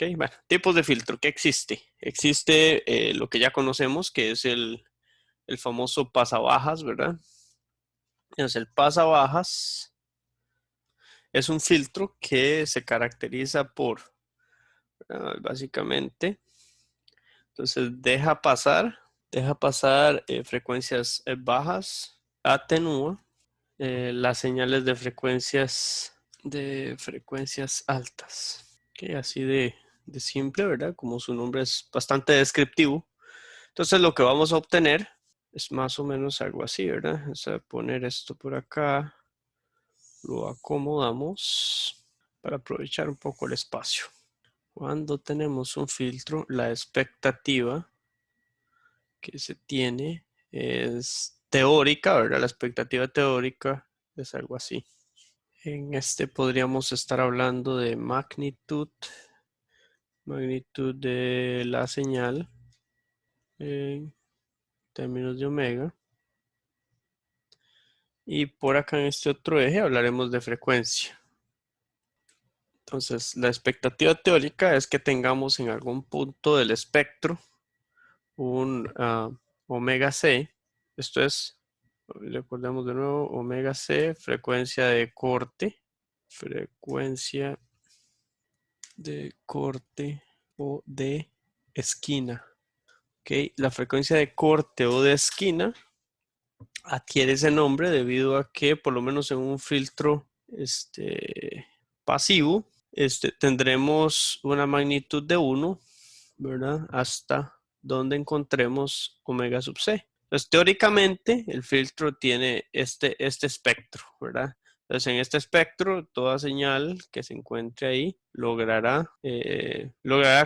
Ok, bueno, tipos de filtro, ¿qué existe? Existe lo que ya conocemos, que es el famoso pasabajas, ¿verdad? Entonces, el pasabajas es un filtro que se caracteriza por, básicamente, entonces deja pasar frecuencias bajas, atenúa las señales de frecuencias altas. Ok, así de simple, ¿verdad? Como su nombre es bastante descriptivo. Entonces lo que vamos a obtener es más o menos algo así, ¿verdad? O sea, poner esto por acá, lo acomodamos para aprovechar un poco el espacio. Cuando tenemos un filtro, la expectativa que se tiene es teórica, ¿verdad? La expectativa teórica es algo así. En este podríamos estar hablando de magnitud de la señal en términos de omega. Y por acá en este otro eje hablaremos de frecuencia. Entonces, la expectativa teórica es que tengamos en algún punto del espectro un omega c. Esto es, recordemos de nuevo, omega c, frecuencia de corte o de esquina. Okay. La frecuencia de corte o de esquina adquiere ese nombre debido a que por lo menos en un filtro pasivo tendremos una magnitud de 1, ¿verdad? Hasta donde encontremos omega sub c. Entonces, teóricamente, el filtro tiene este espectro, ¿verdad? Entonces, en este espectro, toda señal que se encuentre ahí logrará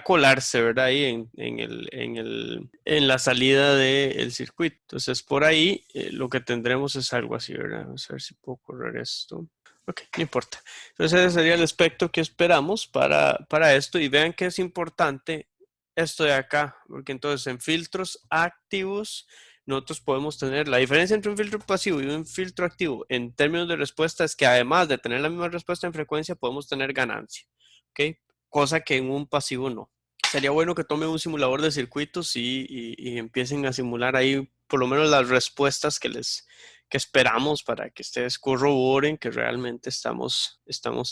colarse, ¿verdad? Ahí en la salida del circuito. Entonces, por ahí lo que tendremos es algo así, ¿verdad? Vamos a ver si puedo correr esto. Ok, no importa. Entonces, ese sería el espectro que esperamos para esto. Y vean que es importante esto de acá, porque entonces en filtros activos nosotros podemos tener la diferencia entre un filtro pasivo y un filtro activo en términos de respuesta es que además de tener la misma respuesta en frecuencia podemos tener ganancia, ¿ok? Cosa que en un pasivo no. Sería bueno que tomen un simulador de circuitos y empiecen a simular ahí por lo menos las respuestas que esperamos para que ustedes corroboren que realmente estamos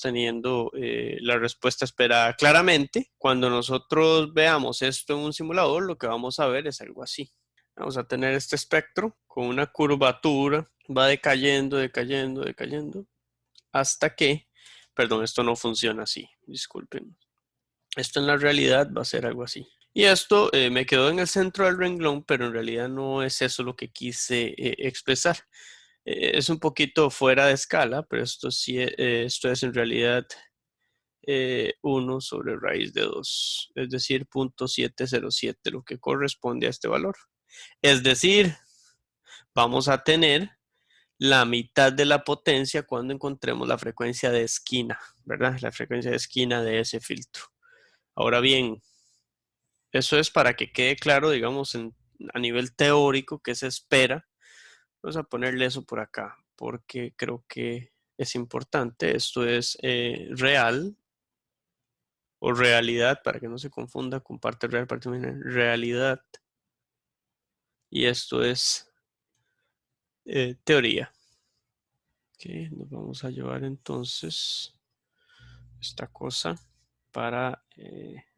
teniendo la respuesta esperada. Claramente, cuando nosotros veamos esto en un simulador, lo que vamos a ver es algo así. Vamos a tener este espectro con una curvatura, va decayendo, decayendo, decayendo, hasta que, perdón, esto no funciona así, disculpen. Esto en la realidad va a ser algo así. Y esto me quedó en el centro del renglón, pero en realidad no es eso lo que quise expresar. Es un poquito fuera de escala, pero esto sí, esto es en realidad 1 sobre raíz de 2, es decir, 0.707, lo que corresponde a este valor. Es decir, vamos a tener la mitad de la potencia cuando encontremos la frecuencia de esquina, ¿verdad? La frecuencia de esquina de ese filtro. Ahora bien, eso es para que quede claro, digamos, a nivel teórico que se espera. Vamos a ponerle eso por acá, porque creo que es importante. Esto es real o realidad, para que no se confunda con parte real, parte nominal, realidad. Y esto es teoría. Ok, nos vamos a llevar entonces esta cosa para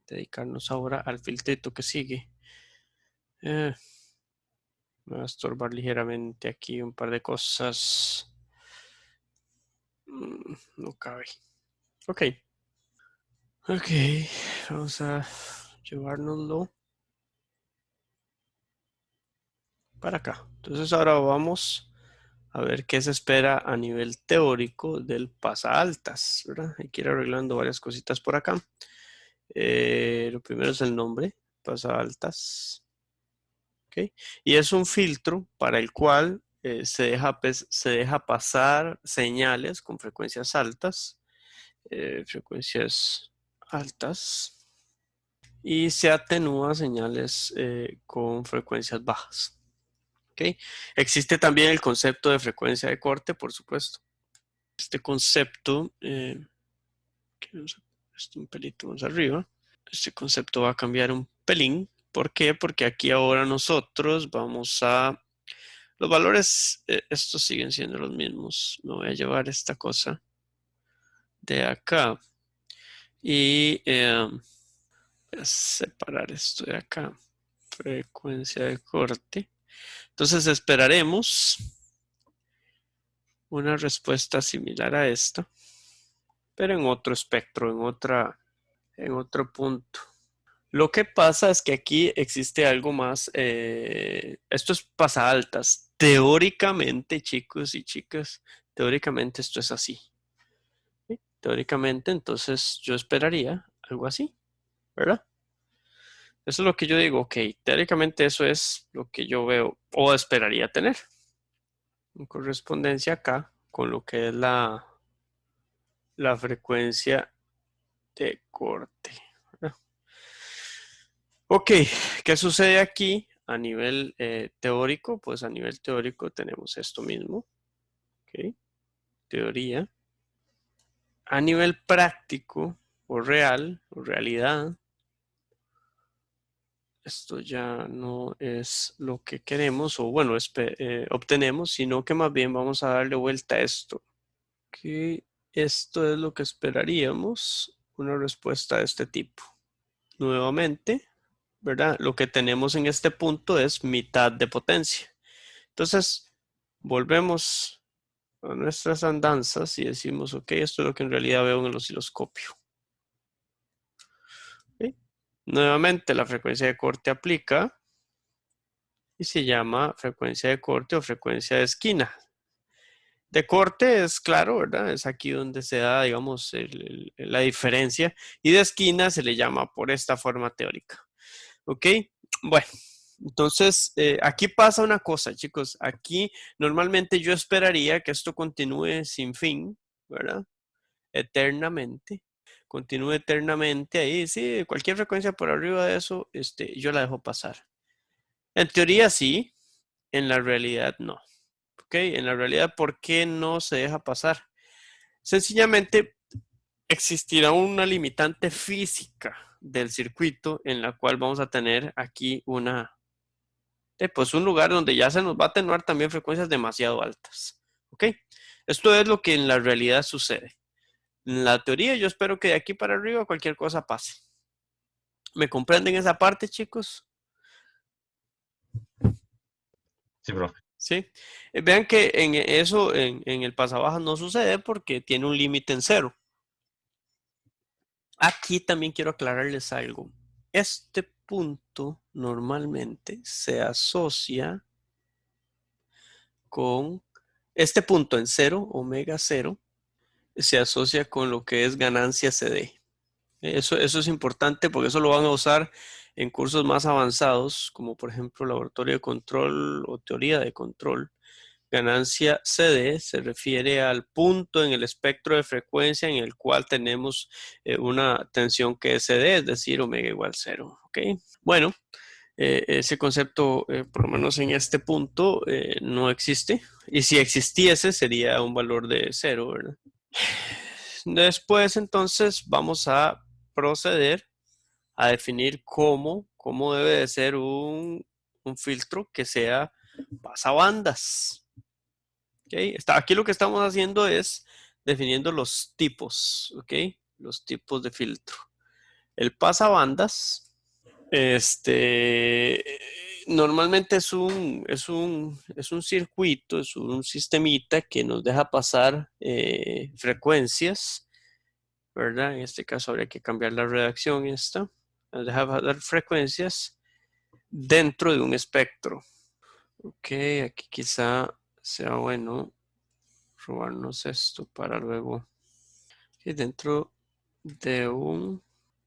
dedicarnos ahora al filtrito que sigue. Me va a estorbar ligeramente aquí un par de cosas. No cabe. Ok. Ok. Vamos a llevárnoslo para acá. Entonces ahora vamos a ver qué se espera a nivel teórico del pasaaltas, ¿verdad? Hay que ir arreglando varias cositas por acá. Lo primero es el nombre, pasaaltas. ¿Okay? Y es un filtro para el cual se deja pasar señales con frecuencias altas, y se atenúa señales con frecuencias bajas. ¿Okay? Existe también el concepto de frecuencia de corte, por supuesto. Este concepto, un pelito más arriba, Este concepto va a cambiar un pelín. ¿Por qué? Porque aquí ahora nosotros vamos a... Los valores, estos siguen siendo los mismos. Me voy a llevar esta cosa de acá y voy a separar esto de acá. Frecuencia de corte. Entonces esperaremos una respuesta similar a esta, pero en otro espectro, en otro punto. Lo que pasa es que aquí existe algo más, esto es pasaltas. Teóricamente, chicos y chicas, teóricamente esto es así. ¿Sí? Teóricamente, entonces yo esperaría algo así, ¿verdad? Eso es lo que yo digo, ok, teóricamente eso es lo que yo veo o esperaría tener. En correspondencia acá con lo que es la frecuencia de corte. ¿Verdad? Ok, ¿qué sucede aquí a nivel teórico? Pues a nivel teórico tenemos esto mismo, ok, teoría. A nivel práctico o real o realidad, esto ya no es lo que queremos o bueno, obtenemos, sino que más bien vamos a darle vuelta a esto. Que esto es lo que esperaríamos, una respuesta de este tipo. Nuevamente, ¿verdad? Lo que tenemos en este punto es mitad de potencia. Entonces, volvemos a nuestras andanzas y decimos, ok, esto es lo que en realidad veo en el osciloscopio. ¿Okay? Nuevamente, la frecuencia de corte aplica y se llama frecuencia de corte o frecuencia de esquina. De corte es claro, ¿verdad? Es aquí donde se da, digamos, la diferencia. Y de esquina se le llama por esta forma teórica. ¿Ok? Bueno, entonces aquí pasa una cosa, chicos. Aquí normalmente yo esperaría que esto continúe sin fin, ¿verdad? Eternamente. Continúe eternamente ahí. Sí, cualquier frecuencia por arriba de eso, yo la dejo pasar. En teoría sí, en la realidad no. ¿Ok? En la realidad, ¿por qué no se deja pasar? Sencillamente existirá una limitante física del circuito en la cual vamos a tener aquí pues un lugar donde ya se nos va a atenuar también frecuencias demasiado altas. ¿Ok? Esto es lo que en la realidad sucede. En la teoría yo espero que de aquí para arriba cualquier cosa pase. ¿Me comprenden esa parte, chicos? Sí, profe. Sí. Vean que en eso, en el pasabajas no sucede porque tiene un límite en cero. Aquí también quiero aclararles algo. Este punto normalmente se asocia con este punto en cero, omega cero, se asocia con lo que es ganancia CD. Eso es importante porque eso lo van a usar en cursos más avanzados, como por ejemplo laboratorio de control o teoría de control. Ganancia CD se refiere al punto en el espectro de frecuencia en el cual tenemos una tensión que es CD, es decir, omega igual cero. ¿Ok? Bueno, ese concepto, por lo menos en este punto, no existe. Y si existiese, sería un valor de cero, ¿verdad? Después, entonces, vamos a proceder a definir cómo debe de ser un filtro que sea pasabandas. ¿Okay? Aquí lo que estamos haciendo es definiendo los tipos, ¿ok? Los tipos de filtro. El pasabandas, este, normalmente es un circuito, es un sistemita que nos deja pasar frecuencias, ¿verdad? En este caso habría que cambiar la redacción esta. Nos deja pasar frecuencias dentro de un espectro. Ok, aquí quizá sea bueno robarnos esto para luego dentro de un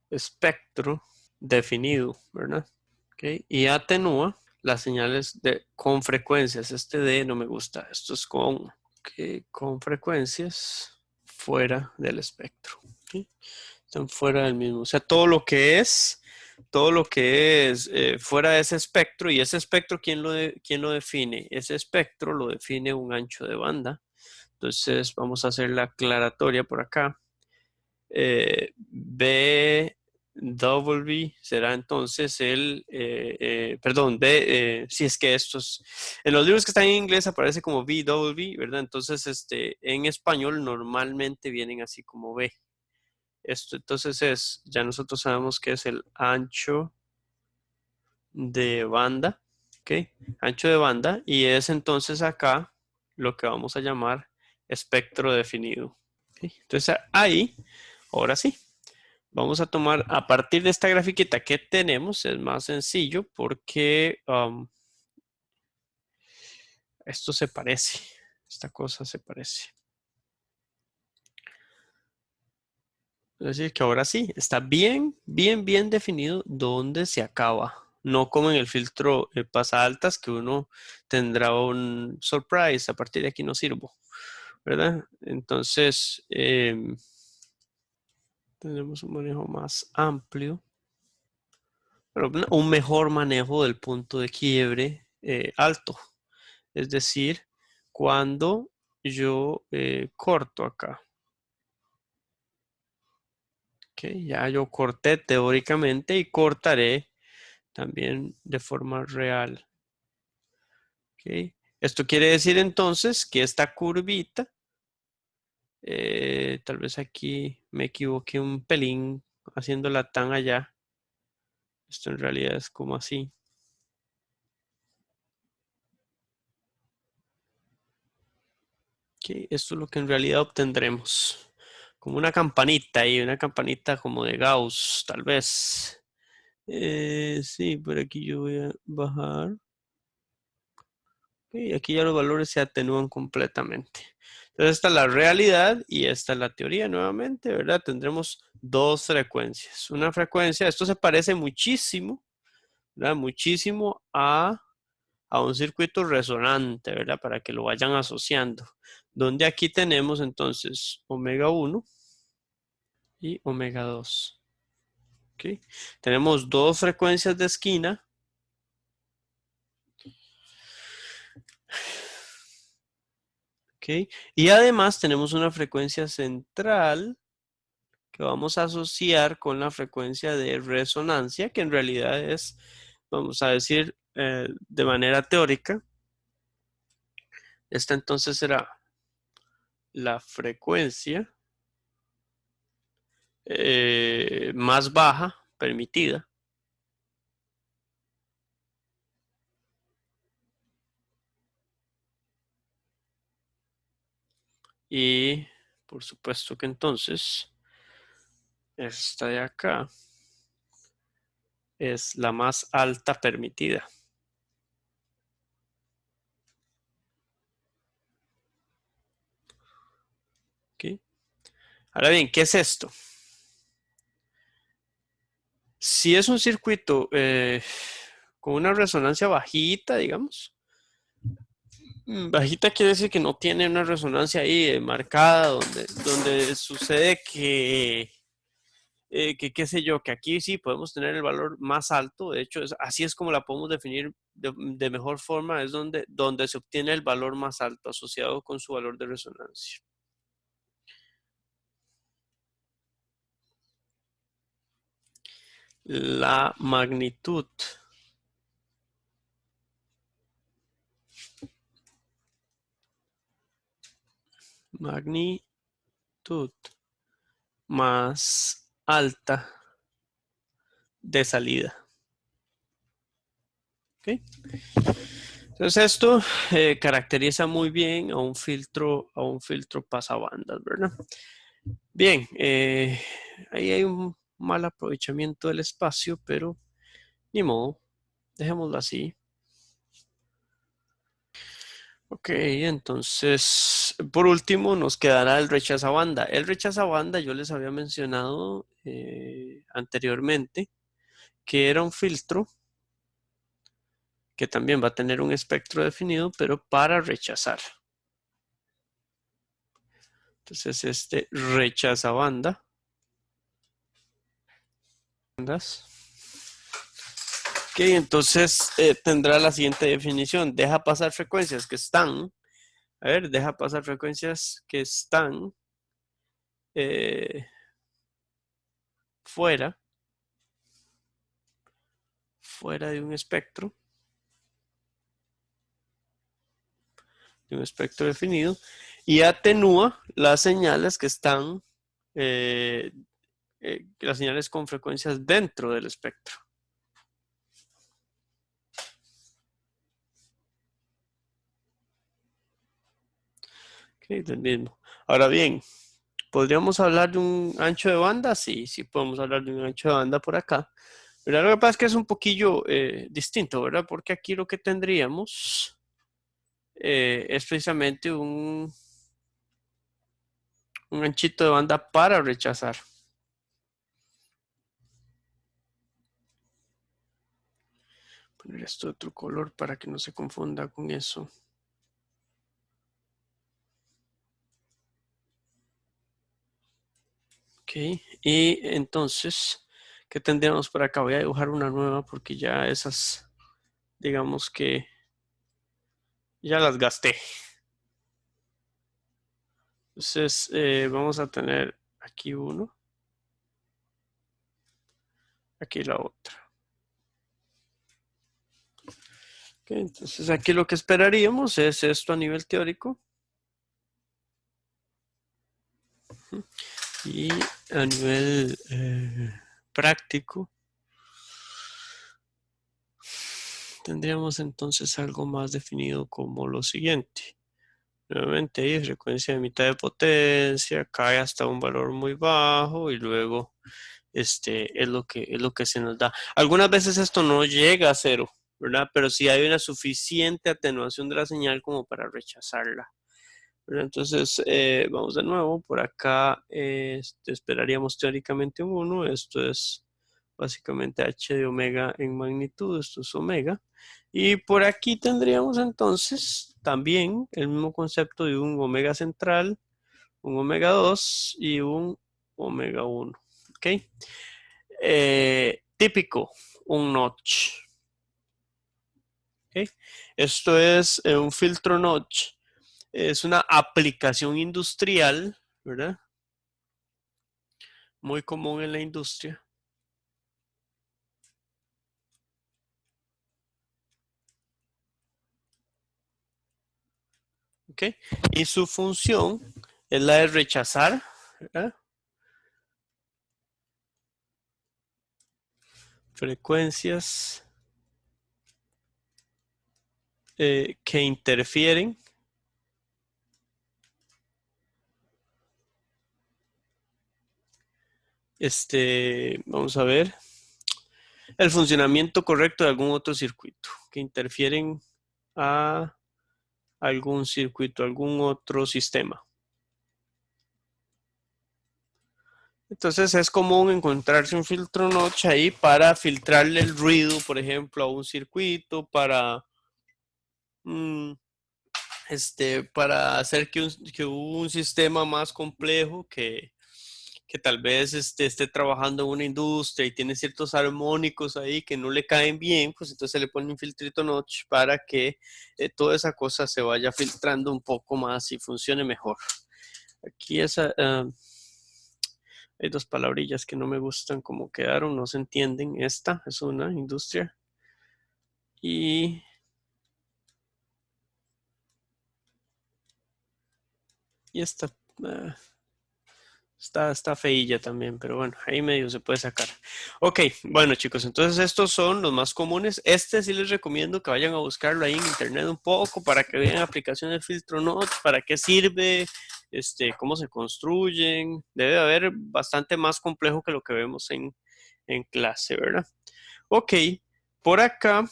espectro definido, ¿verdad? Okay. Y atenúa las señales con frecuencias. Este D no me gusta, esto es con frecuencias fuera del espectro. Okay. Están fuera del mismo. O sea, todo lo que es fuera de ese espectro, y ese espectro, ¿quién lo define? Ese espectro lo define un ancho de banda. Entonces vamos a hacer la aclaratoria por acá. B W será entonces perdón, si es que estos, en los libros que están en inglés aparece como VW, ¿verdad? Entonces, en español normalmente vienen así como B. Esto entonces ya nosotros sabemos que es el ancho de banda, ¿ok? Ancho de banda, y es entonces acá lo que vamos a llamar espectro definido. ¿Ok? Entonces ahí, ahora sí. Vamos a tomar, a partir de esta grafiquita que tenemos, es más sencillo porque esto se parece, esta cosa se parece. Es decir, que ahora sí, está bien, bien, bien definido dónde se acaba. No como en el filtro pasa altas que uno tendrá un surprise, a partir de aquí no sirvo, ¿verdad? Entonces, tenemos un manejo más amplio. Pero un mejor manejo del punto de quiebre alto. Es decir, cuando yo corto acá. Okay, ya yo corté teóricamente y cortaré también de forma real. Okay. Esto quiere decir entonces que esta curvita, tal vez aquí me equivoqué un pelín haciéndola tan allá. Esto en realidad es como así. Okay, esto es lo que en realidad obtendremos. Como una campanita y una campanita como de Gauss, tal vez. Sí, por aquí yo voy a bajar. Y aquí ya los valores se atenúan completamente. Entonces esta es la realidad y esta es la teoría nuevamente, ¿verdad? Tendremos dos frecuencias. Una frecuencia, esto se parece muchísimo, ¿verdad? Muchísimo a un circuito resonante, ¿verdad? Para que lo vayan asociando. Donde aquí tenemos entonces omega 1 y omega 2. ¿Okay? Tenemos dos frecuencias de esquina. ¿Okay? Y además tenemos una frecuencia central que vamos a asociar con la frecuencia de resonancia, que en realidad es, vamos a decir, de manera teórica, esta entonces será la frecuencia más baja permitida. Y por supuesto que entonces esta de acá es la más alta permitida. ¿Okay? Ahora bien, ¿qué es esto? Si es un circuito con una resonancia bajita, digamos, bajita quiere decir que no tiene una resonancia ahí marcada donde sucede que, qué sé yo, que aquí sí podemos tener el valor más alto. De hecho, así es como la podemos definir de mejor forma, es donde se obtiene el valor más alto asociado con su valor de resonancia. La magnitud más alta de salida. ¿Okay? Entonces esto caracteriza muy bien a un filtro pasabandas, ¿verdad? Bien, ahí hay un mal aprovechamiento del espacio, pero ni modo, dejémoslo así. Ok, entonces, por último, nos quedará el rechazabanda. El rechazabanda yo les había mencionado anteriormente que era un filtro que también va a tener un espectro definido, pero para rechazar. Entonces, este rechazabanda. Ok, entonces tendrá la siguiente definición. Deja pasar frecuencias que están, a ver, deja pasar frecuencias que están fuera fuera de un espectro. De un espectro definido. Y atenúa las señales que están, las señales con frecuencias dentro del espectro. Okay, del mismo. Ahora bien, ¿podríamos hablar de un ancho de banda? Sí, sí podemos hablar de un ancho de banda por acá. Pero lo que pasa es que es un poquillo distinto, ¿verdad? Porque aquí lo que tendríamos es precisamente un anchito de banda para rechazar. Poner esto de otro color para que no se confunda con eso. Ok, y entonces, ¿qué tendríamos por acá? Voy a dibujar una nueva porque ya esas, digamos que ya las gasté. Entonces, vamos a tener aquí uno, aquí la otra. Ok, entonces, aquí lo que esperaríamos es esto a nivel teórico. Y a nivel práctico, tendríamos entonces algo más definido como lo siguiente. Nuevamente ahí frecuencia de mitad de potencia, cae hasta un valor muy bajo y luego es lo que se nos da. Algunas veces esto no llega a cero, ¿verdad? Pero sí hay una suficiente atenuación de la señal como para rechazarla, ¿verdad? Entonces, vamos de nuevo, por acá esperaríamos teóricamente un 1, esto es básicamente h de omega en magnitud, esto es omega. Y por aquí tendríamos entonces también el mismo concepto de un omega central, un omega 2 y un omega 1. ¿Ok? Típico, un notch. ¿Ok? Esto es un filtro notch. Es una aplicación industrial, ¿verdad? Muy común en la industria. ¿Ok? Y su función es la de rechazar, ¿verdad? Frecuencias que interfieren. Vamos a ver, el funcionamiento correcto de algún otro circuito, que interfieren a algún circuito, algún otro sistema. Entonces es común encontrarse un filtro notch ahí para filtrarle el ruido, por ejemplo, a un circuito, para para hacer que un sistema más complejo que tal vez esté trabajando en una industria y tiene ciertos armónicos ahí que no le caen bien, pues entonces se le pone un filtrito notch para que toda esa cosa se vaya filtrando un poco más y funcione mejor. Aquí hay dos palabrillas que no me gustan como quedaron, no se entienden. Esta es una industria y esta está feilla también, pero bueno, ahí medio se puede sacar. Ok, bueno chicos, entonces estos son los más comunes. Este sí les recomiendo que vayan a buscarlo ahí en internet un poco para que vean aplicaciones de filtro notch, para qué sirve, cómo se construyen. Debe haber bastante más complejo que lo que vemos en clase, ¿verdad? Ok, por acá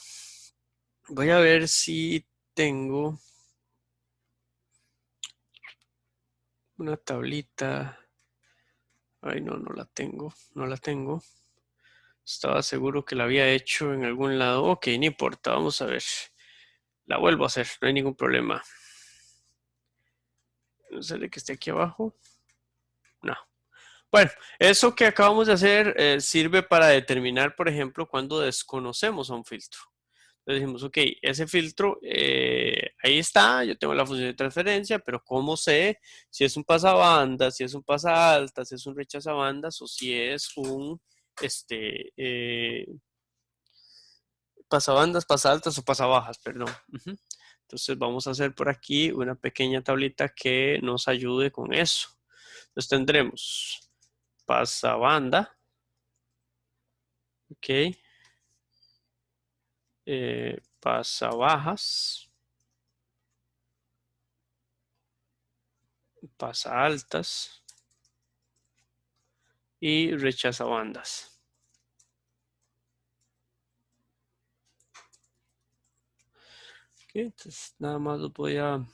voy a ver si tengo una tablita. Ay, no, no la tengo, no la tengo. Estaba seguro que la había hecho en algún lado. Ok, no importa, vamos a ver. La vuelvo a hacer, no hay ningún problema. No sé de que esté aquí abajo. No. Bueno, eso que acabamos de hacer sirve para determinar, por ejemplo, cuando desconocemos a un filtro. Entonces dijimos, ok, ese filtro ahí está, yo tengo la función de transferencia, pero ¿cómo sé si es un pasabandas, si es un pasa alta, si es un rechazabandas o si es un, pasabandas, pasaltas o pasabajas, perdón. Entonces vamos a hacer por aquí una pequeña tablita que nos ayude con eso. Entonces tendremos pasabanda, ok, pasabajas, pasaltas y rechazabandas. Okay, entonces nada más lo voy a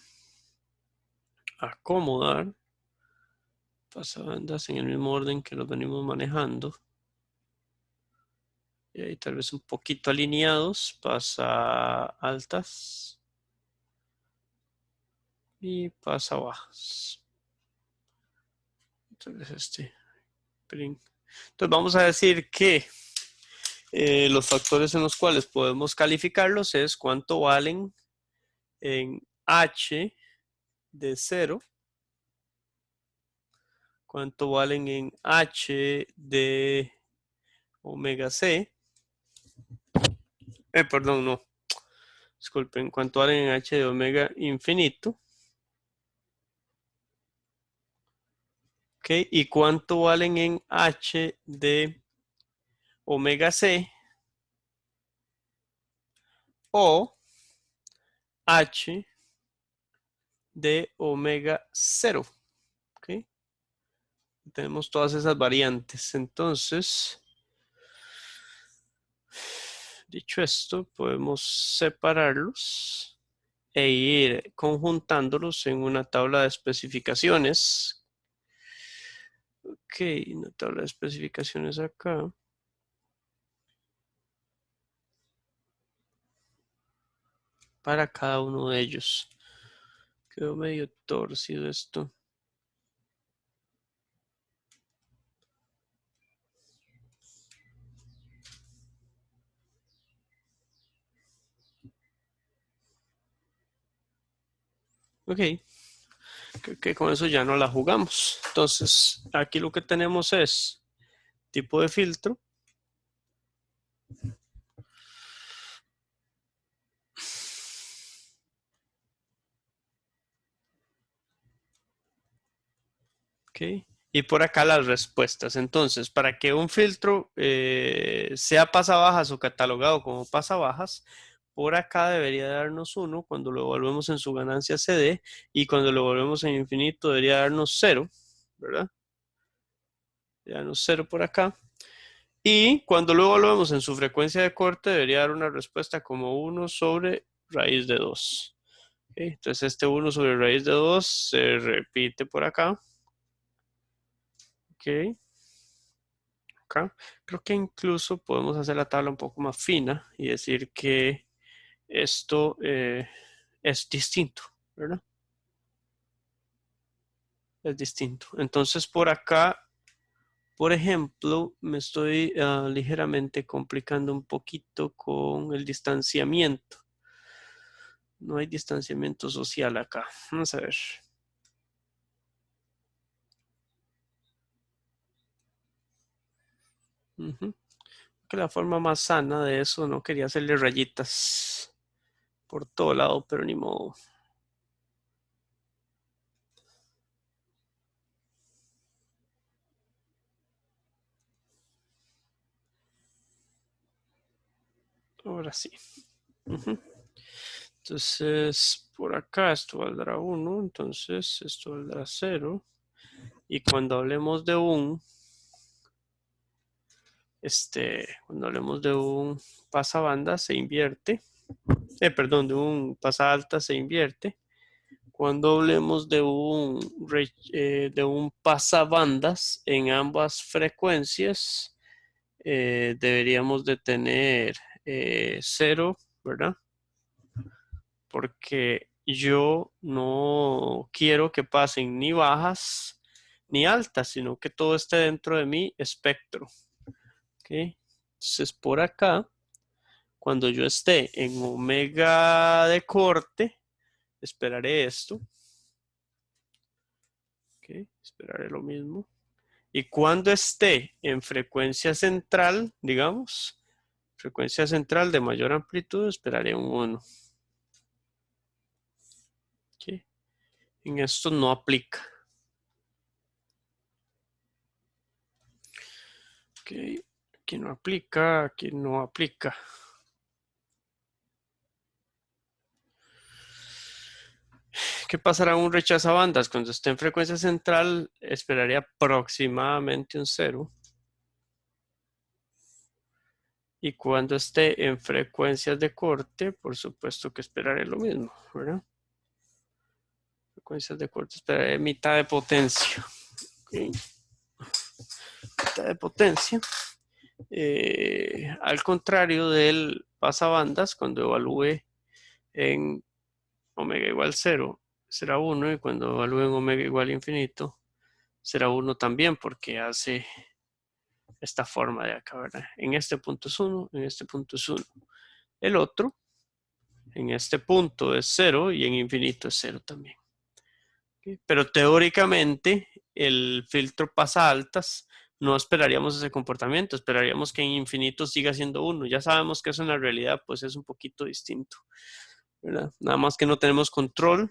acomodar. Pasabandas en el mismo orden que los venimos manejando. Y ahí tal vez un poquito alineados. Pasa altas. Y pasa bajas. Entonces Entonces vamos a decir que los factores en los cuales podemos calificarlos es cuánto valen en H de 0, cuánto valen en H de omega C, perdón, no, disculpen, cuánto valen en H de omega infinito, ok, y cuánto valen en H de omega C o H de omega 0, ok. Tenemos todas esas variantes. Entonces, dicho esto, podemos separarlos e ir conjuntándolos en una tabla de especificaciones. Ok, una tabla de especificaciones acá. Para cada uno de ellos. Quedó medio torcido esto. Ok, creo que con eso ya no la jugamos. Entonces, aquí lo que tenemos es tipo de filtro. Ok, y por acá las respuestas. Entonces, para que un filtro sea pasabajas o catalogado como pasabajas, por acá debería darnos 1 cuando lo evaluemos en su ganancia CD y cuando lo evaluemos en infinito debería darnos 0, ¿verdad? Debería darnos 0 por acá. Y cuando lo evaluemos en su frecuencia de corte debería dar una respuesta como 1 sobre raíz de 2. Okay, entonces este 1 sobre raíz de 2 se repite por acá. Ok. Acá. Creo que incluso podemos hacer la tabla un poco más fina y decir que esto es distinto, ¿verdad? Es distinto. Entonces por acá, por ejemplo, me estoy ligeramente complicando un poquito con el distanciamiento. No hay distanciamiento social acá. Vamos a ver. Que la forma más sana de eso no quería hacerle rayitas por todo lado, pero ni modo. Ahora sí. Entonces, por acá esto valdrá 1, entonces esto valdrá 0. Y cuando hablemos de cuando hablemos de un pasabanda se invierte. Perdón, de un pasalta se invierte. Cuando hablemos de un pasabandas en ambas frecuencias, deberíamos de tener 0, ¿verdad? Porque yo no quiero que pasen ni bajas ni altas, sino que todo esté dentro de mi espectro. ¿Okay? Entonces por acá, cuando yo esté en omega de corte, esperaré esto. ¿Okay? Esperaré lo mismo. Y cuando esté en frecuencia central, digamos, frecuencia central de mayor amplitud, esperaría un 1. ¿Okay? En esto no aplica. Okay. Aquí no aplica, aquí no aplica. ¿Qué pasará en un rechazabandas? Cuando esté en frecuencia central, esperaría aproximadamente un 0. Y cuando esté en frecuencias de corte, por supuesto que esperaré lo mismo, ¿verdad? Frecuencias de corte, esperaré mitad de potencia. Okay. Mitad de potencia. Al contrario del pasabandas, cuando evalúe en omega igual 0, será 1, y cuando evalúe en omega igual infinito, será 1 también, porque hace esta forma de acá, ¿verdad? En este punto es 1, en este punto es 1. El otro, en este punto es 0 y en infinito es 0 también. ¿Okay? Pero teóricamente el filtro pasa altas, no esperaríamos ese comportamiento, esperaríamos que en infinito siga siendo 1. Ya sabemos que eso en la realidad pues es un poquito distinto, ¿verdad? Nada más que no tenemos control.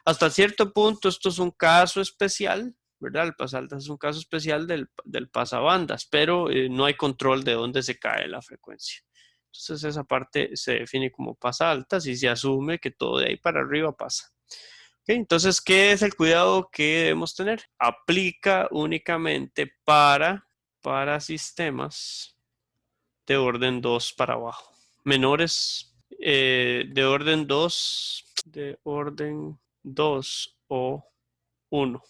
Hasta cierto punto esto es un caso especial, ¿verdad? El pasaltas es un caso especial del pasabandas, pero no hay control de dónde se cae la frecuencia. Entonces esa parte se define como pasaltas y se asume que todo de ahí para arriba pasa. Okay, entonces, ¿qué es el cuidado que debemos tener? Aplica únicamente para sistemas de orden 2 para abajo. Menores de orden 2 o 1.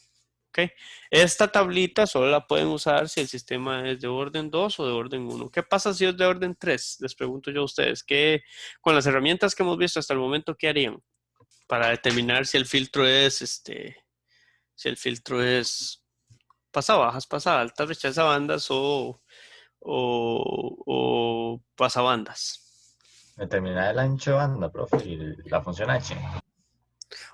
¿Okay? Esta tablita solo la pueden usar si el sistema es de orden 2 o de orden 1. ¿Qué pasa si es de orden 3? Les pregunto yo a ustedes. Con las herramientas que hemos visto hasta el momento, ¿qué harían? Para determinar si el filtro es pasa bajas, pasa altas, rechaza bandas o pasa bandas. Determinar el ancho de banda, profe, y la función h.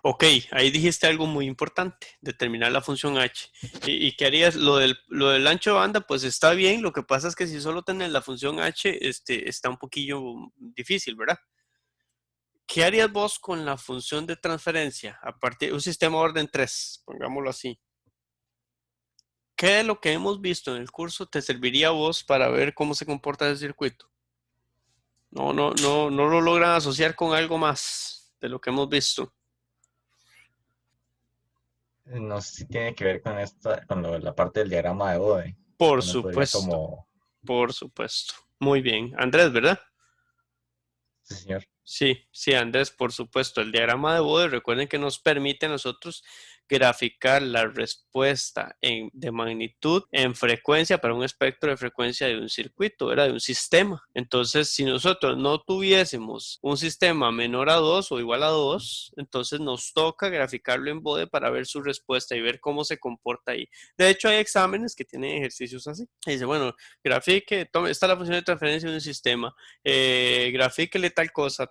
Ok, ahí dijiste algo muy importante, determinar la función h. ¿Y qué harías? Lo del ancho de banda, pues está bien, lo que pasa es que si solo tenés la función h, está un poquillo difícil, ¿verdad? ¿Qué harías vos con la función de transferencia a partir de un sistema orden 3, pongámoslo así? ¿Qué de lo que hemos visto en el curso te serviría a vos para ver cómo se comporta el circuito? No lo logran asociar con algo más de lo que hemos visto. No sé si tiene que ver con la parte del diagrama de Bode. Por Uno podría supuesto, como, por supuesto. Muy bien. Andrés, ¿verdad? sí, señor. Sí, Andrés, por supuesto. El diagrama de Bode, recuerden que nos permite a nosotros graficar la respuesta de magnitud en frecuencia para un espectro de frecuencia de un circuito, era de un sistema. Entonces, si nosotros no tuviésemos un sistema menor a 2 o igual a 2, entonces nos toca graficarlo en Bode para ver su respuesta y ver cómo se comporta ahí. De hecho, hay exámenes que tienen ejercicios así. Dice, bueno, grafique, esta es la función de transferencia de un sistema. Grafíquele tal cosa,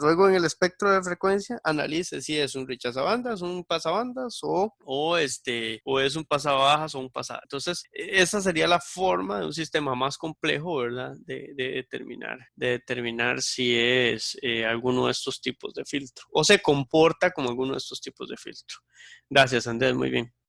luego en el espectro de frecuencia analice si es un rechazabandas, un pasabandas o es un pasabajas o un pasa. Entonces, esa sería la forma de un sistema más complejo, ¿verdad? De determinar si es alguno de estos tipos de filtro o se comporta como alguno de estos tipos de filtro. Gracias, Andrés, muy bien.